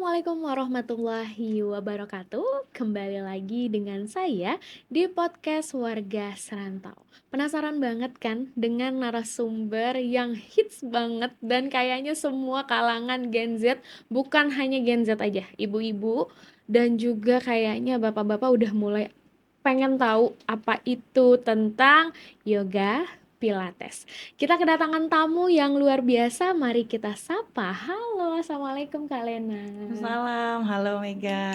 Assalamualaikum warahmatullahi wabarakatuh. Kembali lagi dengan saya di podcast Warga Serantau. Penasaran banget kan dengan narasumber yang hits banget dan kayaknya semua kalangan Gen Z, bukan hanya Gen Z aja, ibu-ibu dan juga kayaknya bapak-bapak udah mulai pengen tahu apa itu tentang yoga Pilates. Kita kedatangan tamu yang luar biasa, mari kita sapa. Halo, Assalamualaikum Kak Lena. Salam, halo Mega.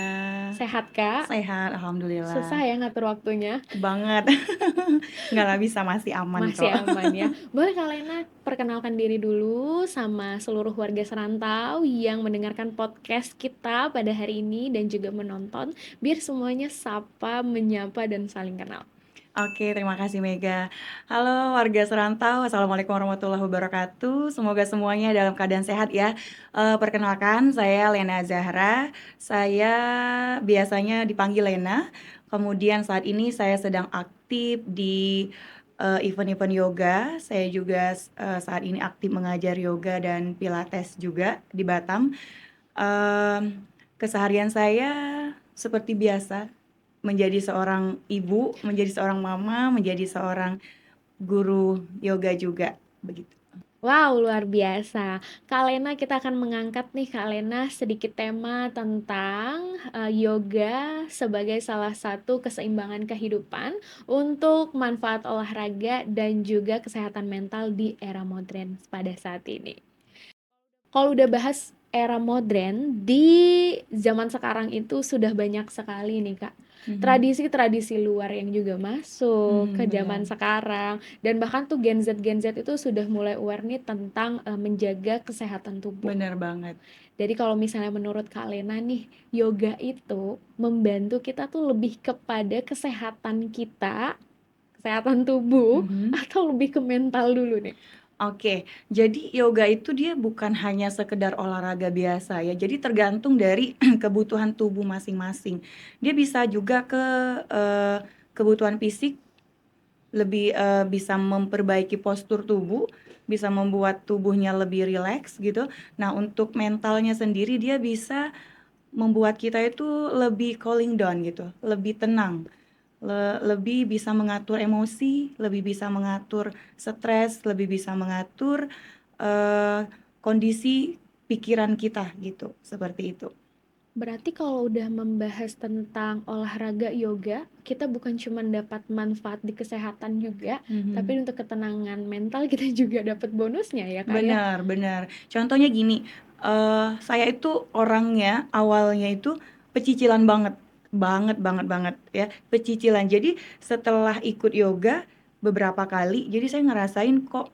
Sehat Kak? Sehat, Susah alhamdulillah. ya ngatur waktunya? Banget. Nggak bisa, masih aman Masih kok. aman ya. Boleh Kak Lena perkenalkan diri dulu sama seluruh warga Serantau yang mendengarkan podcast kita pada hari ini dan juga menonton, biar semuanya sapa, menyapa, dan saling kenal. Oke, terima kasih Mega. Halo warga Serantau, Assalamualaikum warahmatullahi wabarakatuh. Semoga semuanya dalam keadaan sehat ya. Perkenalkan, saya Lena Zahra. Saya biasanya dipanggil Lena. Kemudian saat ini saya sedang aktif di event-event yoga. Saya juga saat ini aktif mengajar yoga dan pilates juga di Batam. Keseharian saya seperti biasa, menjadi seorang ibu, menjadi seorang mama, menjadi seorang guru yoga juga, begitu. Wow, luar biasa. Kak Lena, kita akan mengangkat nih Kak Lena sedikit tema tentang yoga sebagai salah satu keseimbangan kehidupan untuk manfaat olahraga dan juga kesehatan mental di era modern pada saat ini. Kalau udah bahas era modern, di zaman sekarang itu sudah banyak sekali nih Kak, Mhm. tradisi-tradisi luar yang juga masuk ke zaman Benar. sekarang. Dan bahkan tuh Gen Z itu sudah mulai aware nih tentang menjaga kesehatan tubuh. Benar banget. Jadi kalau misalnya menurut Kak Lena nih, yoga itu membantu kita tuh lebih kepada kesehatan kita, kesehatan tubuh, Mhm. atau lebih ke mental dulu nih? Oke, jadi yoga itu dia bukan hanya sekedar olahraga biasa ya, jadi tergantung dari kebutuhan tubuh masing-masing. Dia bisa juga ke kebutuhan fisik, lebih bisa memperbaiki postur tubuh, bisa membuat tubuhnya lebih rileks gitu. Nah, untuk mentalnya sendiri dia bisa membuat kita itu lebih cooling down gitu, lebih tenang, lebih bisa mengatur emosi, lebih bisa mengatur stres, lebih bisa mengatur kondisi pikiran kita gitu, seperti itu. Berarti kalau udah membahas tentang olahraga yoga, kita bukan cuma dapat manfaat di kesehatan juga, tapi Mhm. untuk ketenangan mental kita juga dapat bonusnya ya Kak ya? Benar benar. Contohnya gini, saya itu orangnya awalnya itu pecicilan banget, banget banget banget ya, pecicilan. Jadi setelah ikut yoga beberapa kali, jadi saya ngerasain kok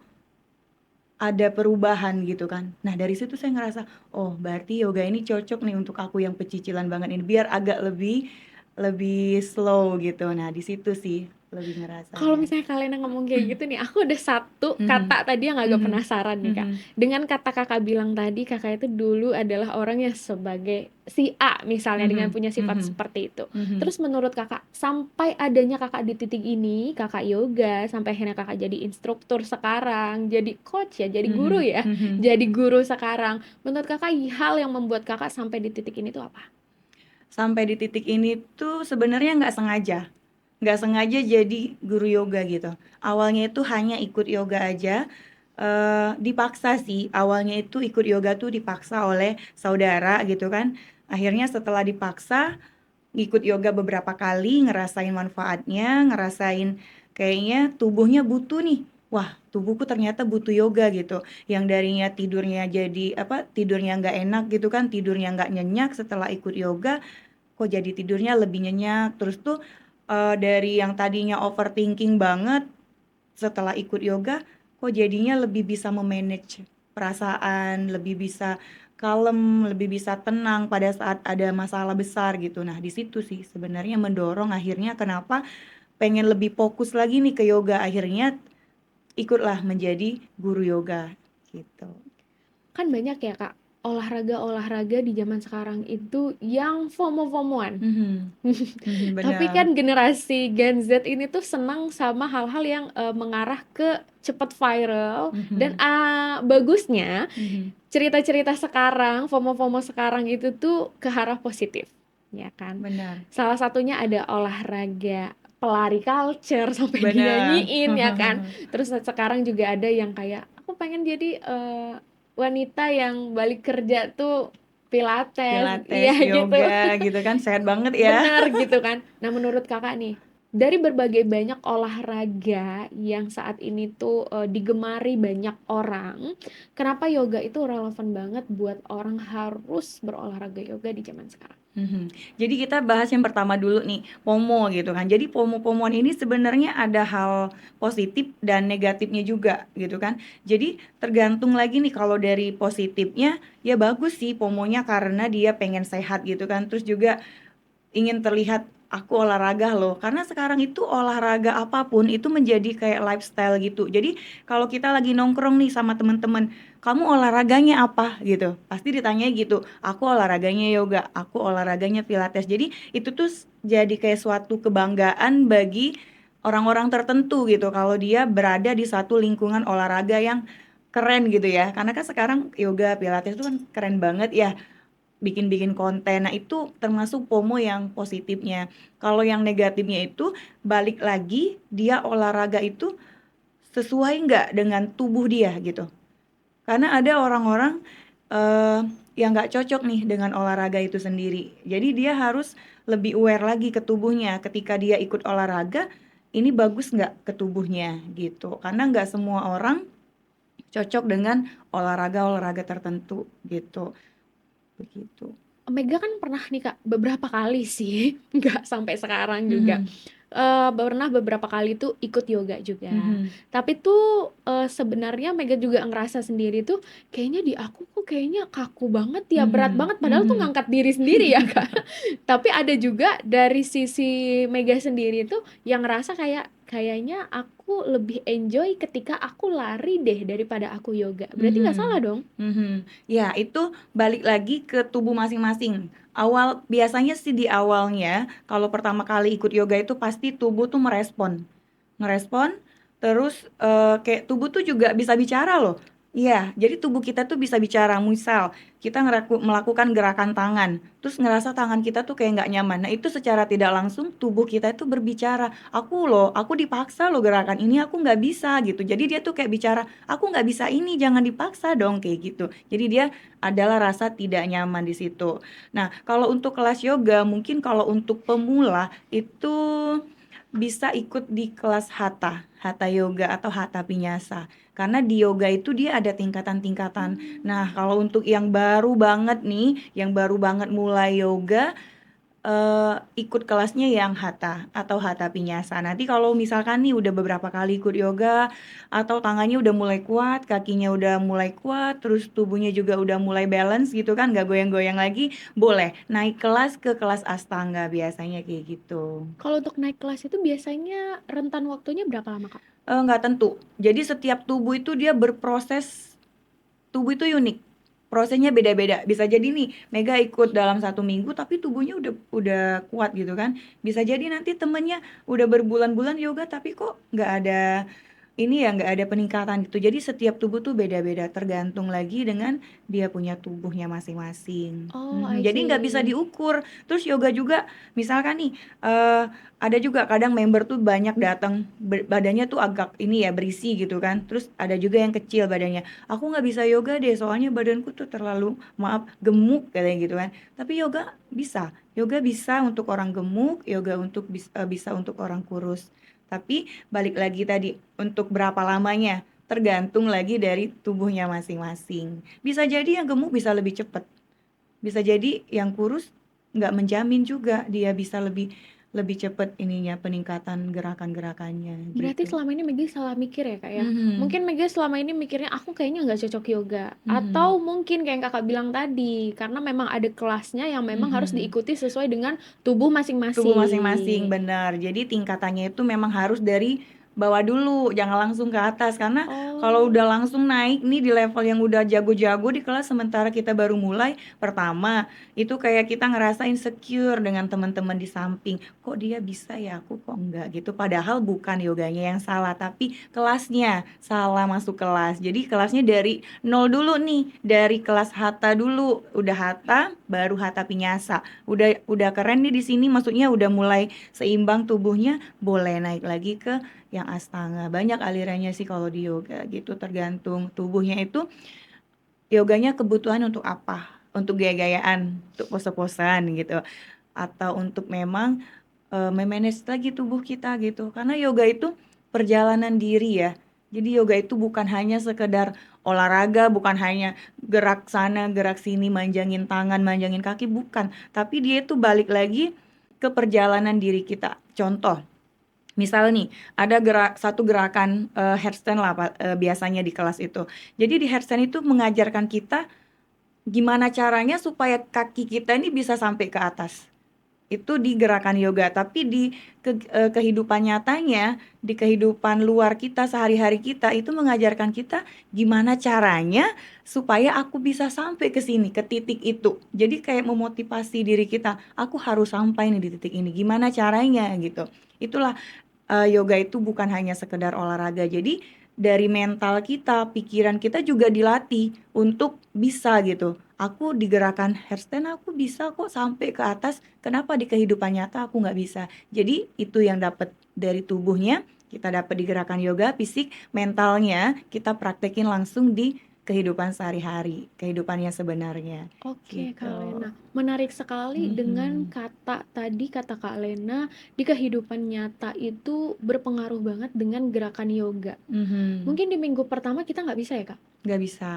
ada perubahan gitu kan. Nah dari situ saya ngerasa, oh berarti yoga ini cocok nih untuk aku yang pecicilan banget ini, biar agak lebih lebih slow gitu. Nah di situ sih lebih Kalau ngerasanya. misalnya kalian yang ngomong kayak gitu nih, aku ada satu Mhm, kata tadi yang agak mhm, penasaran nih Kak. mhm, Dengan kata Kakak bilang tadi, Kakak itu dulu adalah orang yang sebagai si A misalnya dengan mhm, punya sifat mhm, seperti itu. mhm, Terus menurut Kakak, sampai adanya Kakak di titik ini, Kakak yoga, sampai akhirnya Kakak jadi instruktur sekarang, jadi coach ya, jadi guru mhm, ya, mhm. jadi guru sekarang. Menurut Kakak, hal yang membuat Kakak sampai di titik ini tuh apa? Sampai di titik ini tuh sebenarnya nggak sengaja jadi guru yoga gitu. Awalnya itu hanya ikut yoga aja, dipaksa sih, awalnya itu ikut yoga tuh dipaksa oleh saudara gitu kan. Akhirnya setelah dipaksa, ngikut yoga beberapa kali, ngerasain manfaatnya, ngerasain kayaknya tubuhnya butuh nih. Wah, tubuhku ternyata butuh yoga gitu. Yang darinya tidurnya jadi apa, tidurnya nggak enak gitu kan, tidurnya nggak nyenyak setelah ikut yoga, kok jadi tidurnya lebih nyenyak. Terus tuh dari yang tadinya overthinking banget, setelah ikut yoga kok jadinya lebih bisa memanage perasaan, lebih bisa kalem, lebih bisa tenang pada saat ada masalah besar gitu. Nah, di situ sih sebenarnya mendorong akhirnya kenapa pengen lebih fokus lagi nih ke yoga, akhirnya ikutlah menjadi guru yoga gitu. Kan banyak ya Kak, olahraga-olahraga di zaman sekarang itu yang FOMO-FOMOan. Mhm, Tapi benar. kan generasi Gen Z ini tuh senang sama hal-hal yang mengarah ke cepat viral dan Mhm, bagusnya mhm, cerita-cerita sekarang, FOMO-FOMO sekarang itu tuh ke arah positif, ya kan? benar. Salah satunya ada olahraga pelari culture sampai Benar. dinyanyiin ya kan. Terus sekarang juga ada yang kayak aku pengen jadi wanita yang balik kerja tuh pilates, Pilates, iya gitu. yoga gitu kan sehat banget ya. Benar gitu kan. Nah, menurut Kakak nih, dari berbagai banyak olahraga yang saat ini tuh digemari banyak orang, kenapa yoga itu relevan banget buat orang harus berolahraga yoga di zaman sekarang? Mhm. Jadi kita bahas yang pertama dulu nih, FOMO gitu kan. Jadi FOMO-FOMOan ini sebenarnya ada hal positif dan negatifnya juga gitu kan. Jadi tergantung lagi nih kalau dari positifnya ya bagus sih FOMO-nya karena dia pengen sehat gitu kan. Terus juga ingin terlihat aku olahraga loh, karena sekarang itu olahraga apapun itu menjadi kayak lifestyle gitu. Jadi kalau kita lagi nongkrong nih sama teman-teman, kamu olahraganya apa gitu? Pasti ditanya gitu. Aku olahraganya yoga, aku olahraganya pilates. Jadi itu tuh jadi kayak suatu kebanggaan bagi orang-orang tertentu gitu kalau dia berada di satu lingkungan olahraga yang keren gitu ya. Karena kan sekarang yoga, pilates itu kan keren banget ya bikin-bikin konten. Nah, itu termasuk FOMO yang positifnya. Kalau yang negatifnya itu balik lagi dia olahraga itu sesuai nggak dengan tubuh dia gitu. Karena ada orang-orang eh, yang nggak cocok nih dengan olahraga itu sendiri. Jadi dia harus lebih aware lagi ke tubuhnya ketika dia ikut olahraga. Ini bagus nggak ke tubuhnya gitu. Karena nggak semua orang cocok dengan olahraga-olahraga tertentu gitu. Begitu. Mega kan pernah nih Kak, beberapa kali sih, nggak sampai sekarang juga. Mhm, Pernah beberapa kali tuh ikut yoga juga. mhm. Tapi tuh sebenarnya Mega juga ngerasa sendiri tuh kayaknya di aku kok kayaknya kaku banget ya, berat Mhm, banget padahal tuh mhm, ngangkat diri sendiri ya Kak. Tapi ada juga dari sisi Mega sendiri tuh yang ngerasa kayak kayaknya aku lebih enjoy ketika aku lari deh daripada aku yoga. Berarti nggak salah mhm, dong? mhm. Ya, itu balik lagi ke tubuh masing-masing. Biasanya sih di awalnya, kalau pertama kali ikut yoga itu pasti tubuh tuh merespon. Ngerespon, terus, kayak tubuh tuh juga bisa bicara loh. Iya, jadi tubuh kita tuh bisa bicara. Misal, kita melakukan gerakan tangan, terus ngerasa tangan kita tuh kayak nggak nyaman. Nah, itu secara tidak langsung tubuh kita itu berbicara, aku dipaksa loh gerakan ini, aku nggak bisa," gitu. Jadi dia tuh kayak bicara, "Aku nggak bisa ini, jangan dipaksa dong," kayak gitu. Jadi dia adalah rasa tidak nyaman di situ. Nah, kalau untuk kelas yoga, mungkin kalau untuk pemula itu bisa ikut di kelas Hatha Yoga atau Hatha Vinyasa. Karena di yoga itu dia ada tingkatan-tingkatan. Nah, kalau untuk yang baru banget nih, yang baru banget mulai yoga, ikut kelasnya yang Hatha atau Hatha Vinyasa. Nanti kalau misalkan nih udah beberapa kali ikut yoga atau tangannya udah mulai kuat, kakinya udah mulai kuat, terus tubuhnya juga udah mulai balance gitu kan, nggak goyang-goyang lagi, boleh naik kelas ke kelas Astanga biasanya kayak gitu. Kalau untuk naik kelas itu biasanya rentan waktunya berapa lama, Kak? Nggak tentu. Jadi setiap tubuh itu dia berproses, tubuh itu unik. Prosesnya beda-beda. Bisa jadi nih, Mega ikut dalam 1 minggu tapi tubuhnya udah kuat gitu kan. Bisa jadi nanti temennya udah berbulan-bulan yoga tapi kok nggak ada ini ya, nggak ada peningkatan gitu. Jadi setiap tubuh tuh beda-beda, tergantung lagi dengan dia punya tubuhnya masing-masing. Oh, Mhm, I jadi nggak bisa see. diukur. Terus yoga juga, misalkan nih, ada juga kadang member tuh banyak datang, badannya tuh agak ini ya, berisi gitu kan. Terus ada juga yang kecil badannya. "Aku nggak bisa yoga deh, soalnya badanku tuh terlalu, maaf, gemuk," katanya gitu kan. Tapi yoga bisa. Yoga bisa untuk orang gemuk, yoga bisa untuk orang kurus. Tapi balik lagi tadi, untuk berapa lamanya, tergantung lagi dari tubuhnya masing-masing. Bisa jadi yang gemuk bisa lebih cepat, bisa jadi yang kurus nggak menjamin juga dia bisa lebih lebih cepat ininya, peningkatan gerakan-gerakannya, Berarti gitu. selama ini Megi salah mikir ya, Kak, ya? Mhm, Mungkin Megi selama ini mikirnya, "Aku kayaknya nggak cocok yoga." mhm, Atau mungkin kayak yang Kakak bilang tadi, karena memang ada kelasnya yang memang harus mhm. diikuti sesuai dengan tubuh Tubuh masing-masing, masing-masing. benar. Jadi tingkatannya itu memang harus dari bawah dulu, jangan langsung ke atas. Karena Kalau udah langsung naik nih di level yang udah jago-jago di kelas sementara kita baru mulai, pertama itu kayak kita ngerasa insecure dengan teman-teman di samping. Kok dia bisa ya, aku kok enggak gitu. Padahal bukan yoganya yang salah, tapi kelasnya salah masuk kelas. Jadi kelasnya dari nol dulu nih, dari kelas hatha dulu. Udah hatha, baru hatha pinyasa. Udah keren nih di sini, maksudnya udah mulai seimbang tubuhnya, boleh naik lagi ke yang astanga. Banyak alirannya sih kalau di yoga gitu, tergantung tubuhnya itu yoganya kebutuhan untuk apa, untuk gaya-gayaan, untuk pose-posan gitu, atau untuk memang memanage lagi tubuh kita gitu, karena yoga itu perjalanan diri ya. Jadi yoga itu bukan hanya sekedar olahraga, bukan hanya gerak sana gerak sini, manjangin tangan manjangin kaki, bukan, tapi dia itu balik lagi ke perjalanan diri kita. Contoh, misal nih, ada satu gerakan handstand lah biasanya di kelas itu. Jadi di handstand itu mengajarkan kita gimana caranya supaya kaki kita ini bisa sampai ke atas. Itu di gerakan yoga, tapi di kehidupan nyatanya, di kehidupan luar kita, sehari-hari kita, itu mengajarkan kita gimana caranya supaya aku bisa sampai ke sini, ke titik itu. Jadi kayak memotivasi diri kita, aku harus sampai nih di titik ini, gimana caranya gitu. Itulah yoga itu bukan hanya sekedar olahraga. Jadi dari mental kita, pikiran kita juga dilatih untuk bisa gitu. Aku di gerakan handstand aku bisa kok sampai ke atas. Kenapa di kehidupan nyata aku nggak bisa? Jadi itu yang dapat dari tubuhnya, kita dapat di gerakan yoga, fisik, mentalnya kita praktekin langsung di kehidupan sehari-hari, kehidupan yang sebenarnya. Oke, Kak Gitu. Lena. Menarik sekali dengan Mhm. kata tadi, kata Kak Lena, di kehidupan nyata itu berpengaruh banget dengan gerakan yoga. Mhm. Mungkin di minggu pertama kita nggak bisa ya, Kak? Nggak bisa.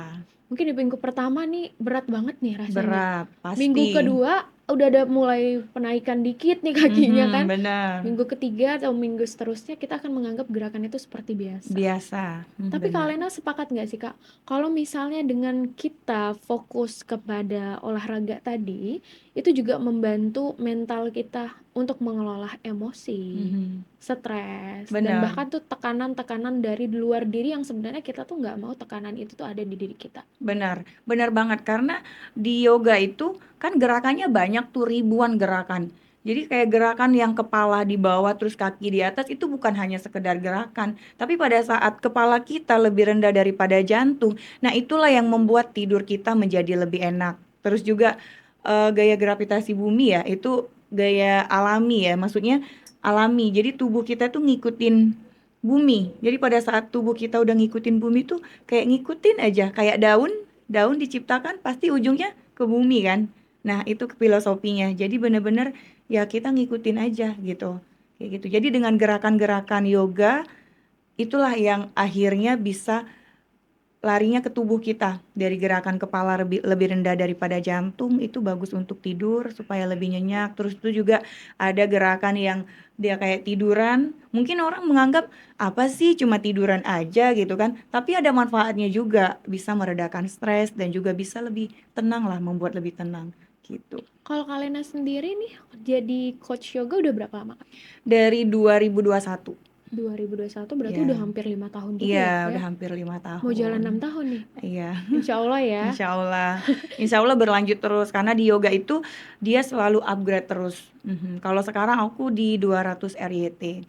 Mungkin di minggu pertama nih berat banget nih rasanya. Berat, Minggu pasti. kedua udah ada mulai penaikan dikit nih kakinya Mhm, kan. benar. Minggu ketiga atau minggu seterusnya kita akan menganggap gerakan itu seperti biasa. Biasa, Tapi Kak benar. Lena sepakat nggak sih Kak, kalau misalnya dengan kita fokus kepada olahraga tadi, itu juga membantu mental kita untuk mengelola emosi, Mhm, stres, dan benar. bahkan tuh tekanan-tekanan dari luar diri yang sebenarnya kita tuh nggak mau tekanan itu tuh ada di diri kita. Benar, benar banget karena di yoga itu kan gerakannya banyak tuh, ribuan gerakan. Jadi kayak gerakan yang kepala di bawah terus kaki di atas itu bukan hanya sekedar gerakan, tapi pada saat kepala kita lebih rendah daripada jantung, nah itulah yang membuat tidur kita menjadi lebih enak. Terus juga gaya gravitasi bumi ya, itu gaya alami ya, maksudnya alami. Jadi tubuh kita tuh ngikutin bumi. Jadi pada saat tubuh kita udah ngikutin bumi tuh kayak ngikutin aja, kayak daun, daun diciptakan pasti ujungnya ke bumi kan. Nah, itu filosofinya. Jadi bener-bener ya kita ngikutin aja gitu. Kayak gitu. Jadi dengan gerakan-gerakan yoga itulah yang akhirnya bisa larinya ke tubuh kita. Dari gerakan kepala lebih, lebih rendah daripada jantung itu bagus untuk tidur supaya lebih nyenyak. Terus itu juga ada gerakan yang dia kayak tiduran. Mungkin orang menganggap apa sih cuma tiduran aja gitu kan. Tapi ada manfaatnya juga. Bisa meredakan stres dan juga bisa lebih tenang lah, membuat lebih tenang gitu. Kalau Kak Lena sendiri nih jadi coach yoga udah berapa lama Kak? Dari 2021. 2021 berarti Ya, udah hampir 5 tahun juga iya ya Kak udah ya? hampir 5 Mau jalan tahun. 6 tahun nih? Iya. Insya Allah ya. Insya Allah berlanjut terus karena di yoga itu dia selalu upgrade terus. Kalau sekarang aku di 200 RYT.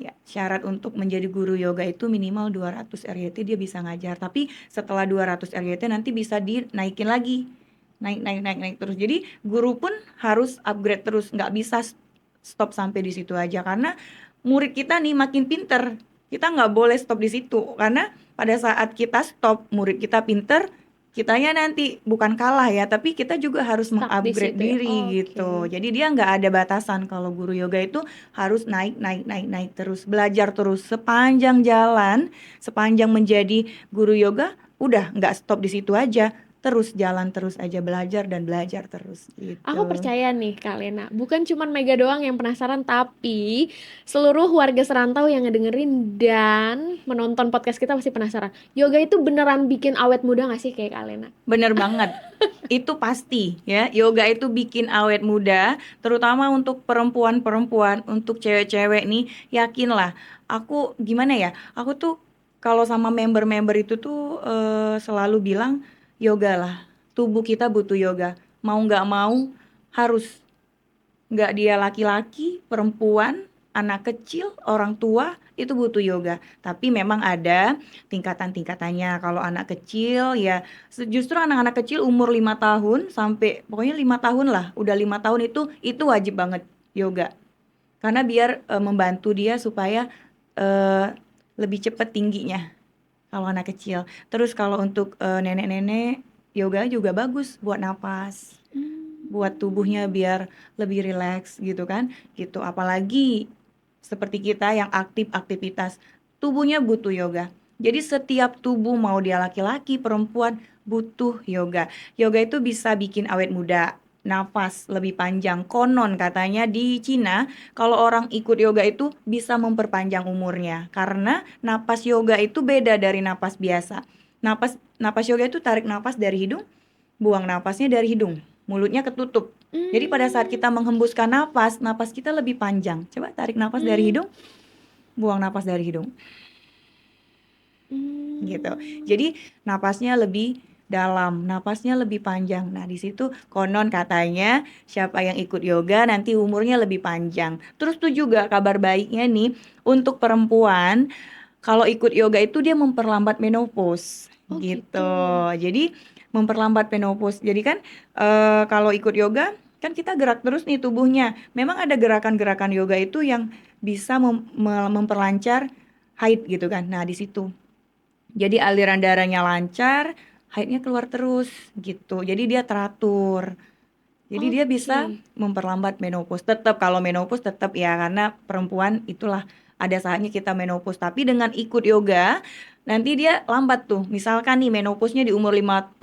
Ya, syarat untuk menjadi guru yoga itu minimal 200 RYT dia bisa ngajar. Tapi setelah 200 RYT nanti bisa dinaikin lagi. Naik terus. Jadi guru pun harus upgrade terus, nggak bisa stop sampai di situ aja karena murid kita nih makin pinter. Kita nggak boleh stop di situ karena pada saat kita stop, murid kita pinter, kitanya nanti bukan kalah ya, tapi kita juga harus Stuck di mengupgrade situ ya. diri Oke. gitu. Jadi dia nggak ada batasan kalau guru yoga itu harus naik terus, belajar terus sepanjang jalan, sepanjang menjadi guru yoga, udah nggak stop di situ aja, terus jalan terus aja belajar terus Aku gitu. percaya nih Kak Lena, bukan cuman Mega doang yang penasaran, tapi seluruh warga serantau yang ngedengerin dan menonton podcast kita pasti penasaran. Yoga itu beneran bikin awet muda gak sih kayak Kak Lena? Bener banget. Itu pasti ya, yoga itu bikin awet muda, terutama untuk perempuan-perempuan, untuk cewek-cewek nih, yakinlah. Aku gimana ya? Aku tuh kalau sama member-member itu tuh selalu bilang yoga lah. Tubuh kita butuh yoga. Mau nggak mau harus. Nggak dia laki-laki, perempuan, anak kecil, orang tua itu butuh yoga. Tapi memang ada tingkatan-tingkatannya. Kalau anak kecil ya justru anak-anak kecil umur 5 tahun sampai pokoknya 5 tahun lah. Udah 5 tahun itu wajib banget yoga. Karena biar membantu dia supaya eh, lebih cepat tingginya kalau anak kecil. Terus kalau untuk nenek-nenek yoga juga bagus buat napas, buat tubuhnya biar lebih rileks gitu kan. Gitu. Apalagi seperti kita yang aktif aktivitas, tubuhnya butuh yoga. Jadi setiap tubuh mau dia laki-laki, perempuan butuh yoga. Yoga itu bisa bikin awet muda, nafas lebih panjang. Konon katanya di Cina, kalau orang ikut yoga itu bisa memperpanjang umurnya karena napas yoga itu beda dari napas biasa. Napas napas yoga itu tarik napas dari hidung, buang napasnya dari hidung. Mulutnya ketutup. Jadi pada saat Mmm, kita menghembuskan napas, napas kita lebih panjang. Coba tarik napas dari mmm, hidung, buang napas dari hidung. Gitu. mmm. Jadi napasnya lebih dalam, napasnya lebih panjang. Nah, di situ konon katanya siapa yang ikut yoga nanti umurnya lebih panjang. Terus tuh juga kabar baiknya nih untuk perempuan kalau ikut yoga itu dia memperlambat menopause Oh gitu. gitu. Jadi memperlambat menopause. Jadi kan kalau ikut yoga kan kita gerak terus nih tubuhnya. Memang ada gerakan-gerakan yoga itu yang bisa memperlancar haid gitu kan. Nah, di situ jadi aliran darahnya lancar, haidnya keluar terus gitu. Jadi dia teratur. Jadi dia Oke. bisa memperlambat menopause. Tetap kalau menopause tetap ya karena perempuan itulah ada saatnya kita menopause. Tapi dengan ikut yoga nanti dia lambat tuh. Misalkan nih menopause-nya di umur 50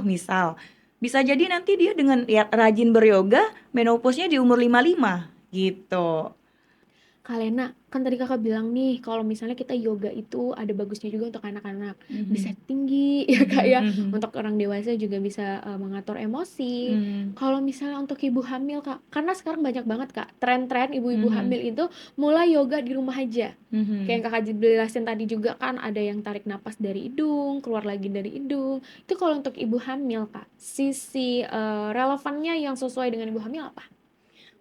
misal. Bisa jadi nanti dia dengan ya, rajin beryoga menopause-nya di umur 55 gitu. Kak Lena, kan tadi Kakak bilang nih kalau misalnya kita yoga itu ada bagusnya juga untuk anak-anak, bisa Mhm. tinggi ya Kak Mhm, ya, mhm. untuk orang dewasa juga bisa, mengatur emosi. Mhm. Kalau misalnya untuk ibu hamil Kak, karena sekarang banyak banget Kak, tren-tren ibu-ibu Mhm. hamil itu mulai yoga di rumah aja. Kayak Mhm. yang Kakak jelasin tadi juga kan ada yang tarik napas dari hidung, keluar lagi dari hidung. Itu kalau untuk ibu hamil Kak, sisi, relevannya yang sesuai dengan ibu hamil apa?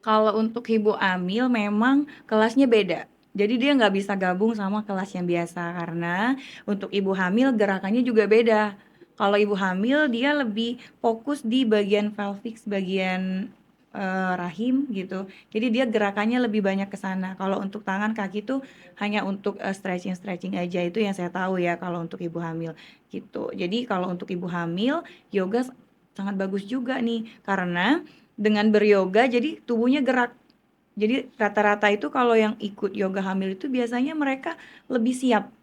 Kalau untuk ibu hamil memang kelasnya beda. Jadi dia nggak bisa gabung sama kelas yang biasa karena untuk ibu hamil gerakannya juga beda. Kalau ibu hamil dia lebih fokus di bagian pelvic, bagian rahim gitu. Jadi dia gerakannya lebih banyak ke sana. Kalau untuk tangan kaki tuh hanya untuk stretching-stretching aja itu yang saya tahu ya kalau untuk ibu hamil gitu. Jadi kalau untuk ibu hamil yoga sangat bagus juga nih karena dengan beryoga jadi tubuhnya gerak. Jadi rata-rata itu kalau yang ikut yoga hamil itu biasanya mereka lebih siap,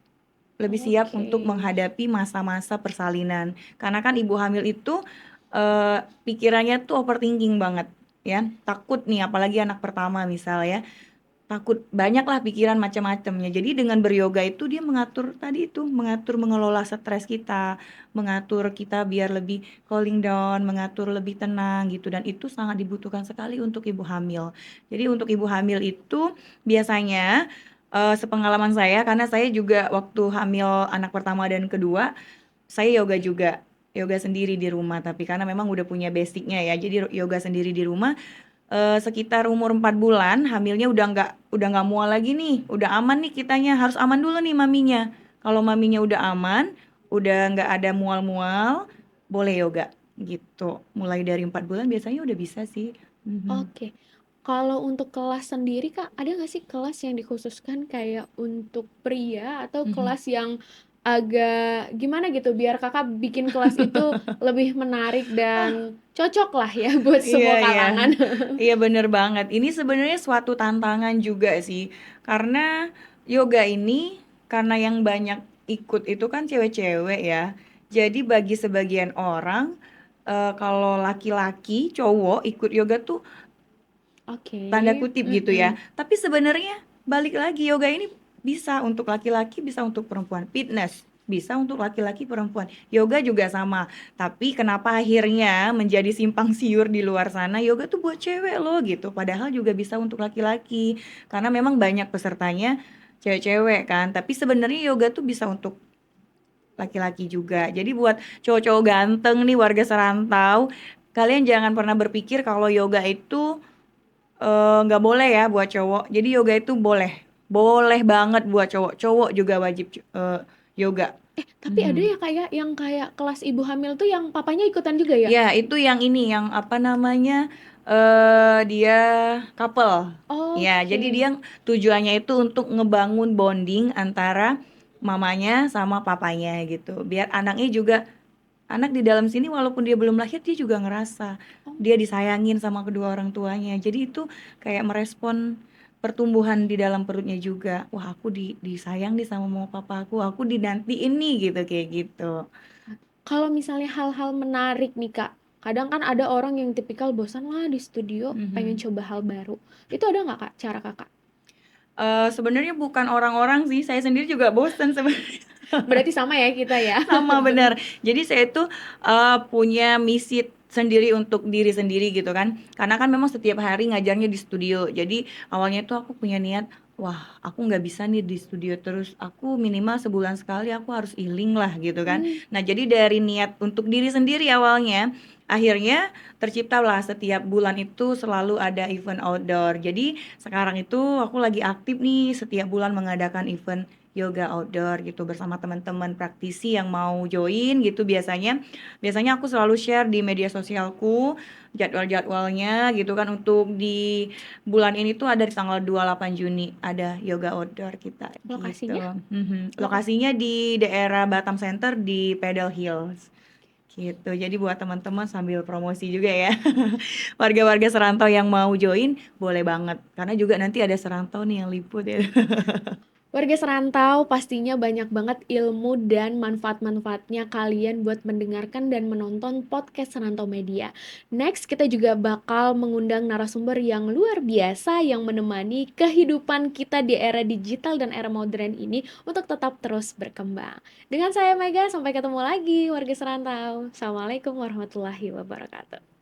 lebih siap Oke. untuk menghadapi masa-masa persalinan. Karena kan ibu hamil itu pikirannya tuh overthinking banget ya. Takut nih apalagi anak pertama misal ya. Takut banyaklah pikiran macam-macamnya. Jadi dengan beryoga itu dia mengatur tadi itu, mengatur mengelola stres kita, mengatur kita biar lebih cooling down, mengatur lebih tenang gitu dan itu sangat dibutuhkan sekali untuk ibu hamil. Jadi untuk ibu hamil itu biasanya sepengalaman saya karena saya juga waktu hamil anak pertama dan kedua saya yoga juga. Yoga sendiri di rumah tapi karena memang udah punya basicnya ya. Jadi yoga sendiri di rumah sekitar umur 4 bulan hamilnya udah nggak mual lagi nih, udah aman nih kitanya, harus aman dulu nih maminya. Kalau maminya udah aman, udah nggak ada mual-mual, boleh yoga gitu. Mulai dari 4 bulan biasanya udah bisa sih. Mhm. Oke. Kalau untuk kelas sendiri, Kak, ada nggak sih kelas yang dikhususkan kayak untuk pria atau Mhm. kelas yang agak gimana gitu biar Kakak bikin kelas itu lebih menarik dan cocok lah ya buat Iya, semua iya. kalangan? Iya bener banget. Ini sebenarnya suatu tantangan juga sih. Karena yoga ini karena yang banyak ikut itu kan cewek-cewek ya. Jadi bagi sebagian orang kalau laki-laki cowok ikut yoga tuh Oke, tanda kutip gitu ya. mhm. Tapi sebenarnya balik lagi yoga ini bisa untuk laki-laki, bisa untuk perempuan. Fitness bisa untuk laki-laki, perempuan. Yoga juga sama. Tapi kenapa akhirnya menjadi simpang siur di luar sana? Yoga tuh buat cewek loh gitu. Padahal juga bisa untuk laki-laki. Karena memang banyak pesertanya cewek-cewek kan, tapi sebenarnya yoga tuh bisa untuk laki-laki juga. Jadi buat cowok-cowok ganteng nih warga serantau, kalian jangan pernah berpikir kalau yoga itu nggak boleh ya buat cowok. Jadi yoga itu boleh, boleh banget buat cowok. Cowok juga wajib yoga. Tapi ada Mhm. ya Kak ya, yang kayak kelas ibu hamil tuh yang papanya ikutan juga ya? Ya, itu yang ini, yang apa namanya, dia couple. Ya, jadi Oke. dia tujuannya itu untuk ngebangun bonding antara mamanya sama papanya gitu. Biar anaknya juga, anak di dalam sini walaupun dia belum lahir, dia juga ngerasa Oh, dia disayangin sama kedua orang tuanya. Jadi itu kayak merespon pertumbuhan di dalam perutnya juga. Wah, aku disayang nih sama mama papaku, aku dinantiin nih gitu, kayak gitu. kalau misalnya hal-hal menarik nih Kak, kadang kan ada orang yang tipikal bosan lah di studio, pengen Mhm. coba hal baru. Itu ada nggak Kak cara Kakak? Sebenarnya bukan orang-orang sih, saya sendiri juga bosen sebenarnya. Berarti sama ya kita ya? Sama, benar. Jadi saya tuh, punya misi sendiri untuk diri sendiri gitu kan. Karena kan memang setiap hari ngajarnya di studio. Jadi awalnya tuh aku punya niat, wah aku nggak bisa nih di studio terus, aku minimal sebulan sekali aku harus healing lah gitu kan. Mmm, Nah jadi dari niat untuk diri sendiri awalnya, akhirnya terciptalah setiap bulan itu selalu ada event outdoor. Jadi sekarang itu aku lagi aktif nih setiap bulan mengadakan event yoga outdoor gitu bersama teman-teman praktisi yang mau join gitu. Biasanya aku selalu share di media sosialku jadwal-jadwalnya gitu kan. Untuk di bulan ini tuh ada di tanggal 28 Juni ada yoga outdoor kita gitu. lokasinya? Lokasi Lokasinya di daerah Batam Center di Pedal Hills gitu. Jadi buat teman-teman sambil promosi juga ya. Warga-warga serantau yang mau join boleh banget, karena juga nanti ada serantau nih yang liput ya. Warga serantau pastinya banyak banget ilmu dan manfaat-manfaatnya kalian buat mendengarkan dan menonton podcast Serantau Media. Next, kita juga bakal mengundang narasumber yang luar biasa yang menemani kehidupan kita di era digital dan era modern ini untuk tetap terus berkembang. Dengan saya Mega, sampai ketemu lagi warga serantau. Assalamualaikum warahmatullahi wabarakatuh.